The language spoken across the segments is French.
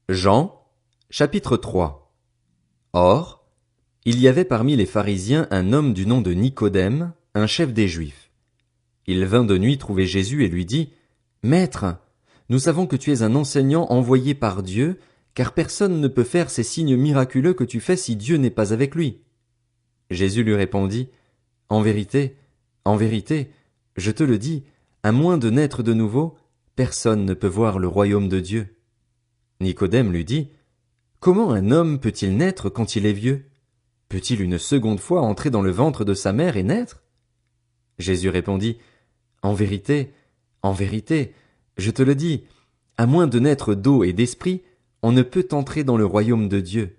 Jean, chapitre 3. Or, il y avait parmi les pharisiens un homme du nom de Nicodème, un chef des Juifs. Il vint de nuit trouver Jésus et lui dit, Maître, nous savons que tu es un enseignant envoyé par Dieu, car personne ne peut faire ces signes miraculeux que tu fais si Dieu n'est pas avec lui. Jésus lui répondit, en vérité, je te le dis, à moins de naître de nouveau, personne ne peut voir le royaume de Dieu. Nicodème lui dit, Comment un homme peut-il naître quand il est vieux? Peut-il une seconde fois entrer dans le ventre de sa mère et naître? Jésus répondit, En vérité, je te le dis, à moins de naître d'eau et d'esprit, on ne peut entrer dans le royaume de Dieu.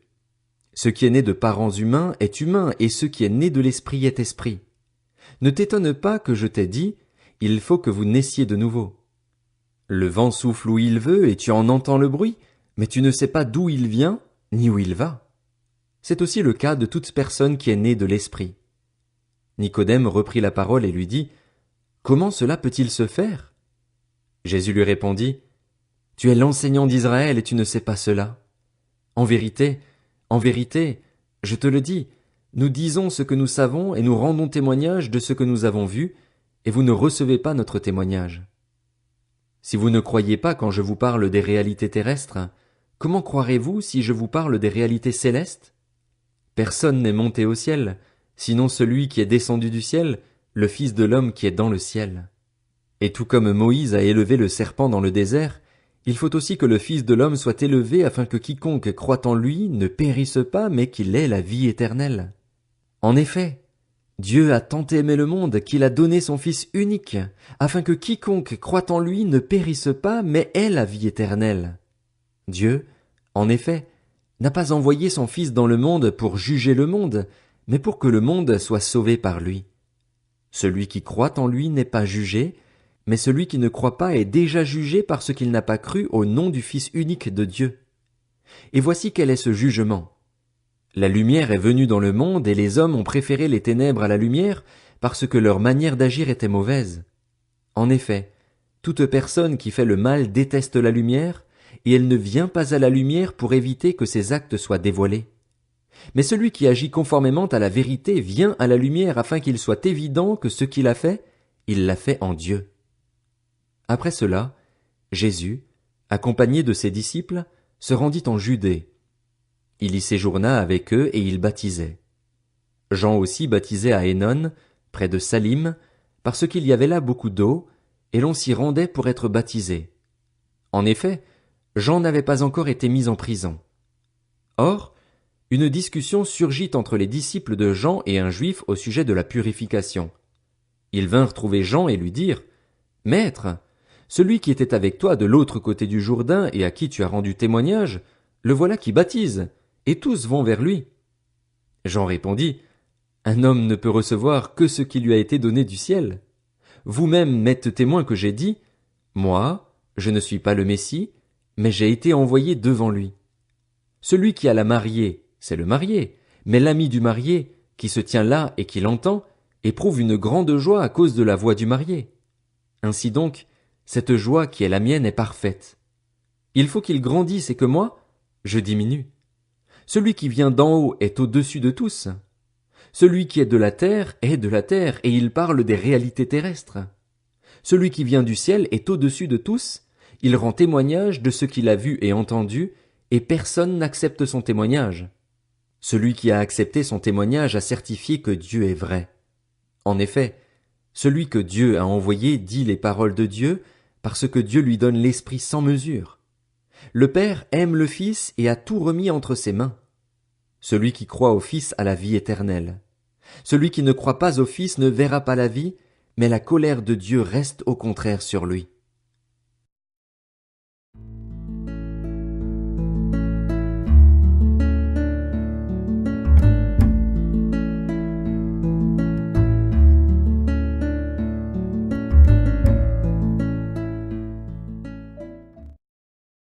Ce qui est né de parents humains est humain, et ce qui est né de l'esprit est esprit. Ne t'étonne pas que je t'ai dit, il faut que vous naissiez de nouveau. Le vent souffle où il veut, et tu en entends le bruit, mais tu ne sais pas d'où il vient, ni où il va. C'est aussi le cas de toute personne qui est née de l'esprit. Nicodème reprit la parole et lui dit, Comment cela peut-il se faire? Jésus lui répondit, Tu es l'enseignant d'Israël et tu ne sais pas cela. En vérité, je te le dis, nous disons ce que nous savons et nous rendons témoignage de ce que nous avons vu, et vous ne recevez pas notre témoignage. Si vous ne croyez pas quand je vous parle des réalités terrestres, comment croirez-vous si je vous parle des réalités célestes? Personne n'est monté au ciel, sinon celui qui est descendu du ciel, le Fils de l'homme qui est dans le ciel. Et tout comme Moïse a élevé le serpent dans le désert, il faut aussi que le Fils de l'homme soit élevé afin que quiconque croit en lui ne périsse pas, mais qu'il ait la vie éternelle. En effet, Dieu a tant aimé le monde qu'il a donné son Fils unique, afin que quiconque croit en lui ne périsse pas, mais ait la vie éternelle. Dieu, en effet, n'a pas envoyé son Fils dans le monde pour juger le monde, mais pour que le monde soit sauvé par lui. Celui qui croit en lui n'est pas jugé, mais celui qui ne croit pas est déjà jugé parce qu'il n'a pas cru au nom du Fils unique de Dieu. Et voici quel est ce jugement. La lumière est venue dans le monde et les hommes ont préféré les ténèbres à la lumière parce que leur manière d'agir était mauvaise. En effet, toute personne qui fait le mal déteste la lumière, et elle ne vient pas à la lumière pour éviter que ses actes soient dévoilés. Mais celui qui agit conformément à la vérité vient à la lumière afin qu'il soit évident que ce qu'il a fait, il l'a fait en Dieu. Après cela, Jésus, accompagné de ses disciples, se rendit en Judée. Il y séjourna avec eux et il baptisait. Jean aussi baptisait à Hénon, près de Salim, parce qu'il y avait là beaucoup d'eau, et l'on s'y rendait pour être baptisé. En effet, Jean n'avait pas encore été mis en prison. Or, une discussion surgit entre les disciples de Jean et un juif au sujet de la purification. Ils vinrent trouver Jean et lui dirent, « Maître, celui qui était avec toi de l'autre côté du Jourdain et à qui tu as rendu témoignage, le voilà qui baptise, et tous vont vers lui. » Jean répondit, « Un homme ne peut recevoir que ce qui lui a été donné du ciel. Vous-même m'êtes témoin que j'ai dit, « Moi, je ne suis pas le Messie, mais j'ai été envoyé devant lui. » Celui qui a la mariée, c'est le marié, mais l'ami du marié, qui se tient là et qui l'entend, éprouve une grande joie à cause de la voix du marié. Ainsi donc, cette joie qui est la mienne est parfaite. Il faut qu'il grandisse et que moi, je diminue. Celui qui vient d'en haut est au-dessus de tous. Celui qui est de la terre est de la terre, et il parle des réalités terrestres. Celui qui vient du ciel est au-dessus de tous, il rend témoignage de ce qu'il a vu et entendu, et personne n'accepte son témoignage. Celui qui a accepté son témoignage a certifié que Dieu est vrai. En effet, celui que Dieu a envoyé dit les paroles de Dieu, parce que Dieu lui donne l'Esprit sans mesure. Le Père aime le Fils et a tout remis entre ses mains. Celui qui croit au Fils a la vie éternelle. Celui qui ne croit pas au Fils ne verra pas la vie, mais la colère de Dieu reste au contraire sur lui.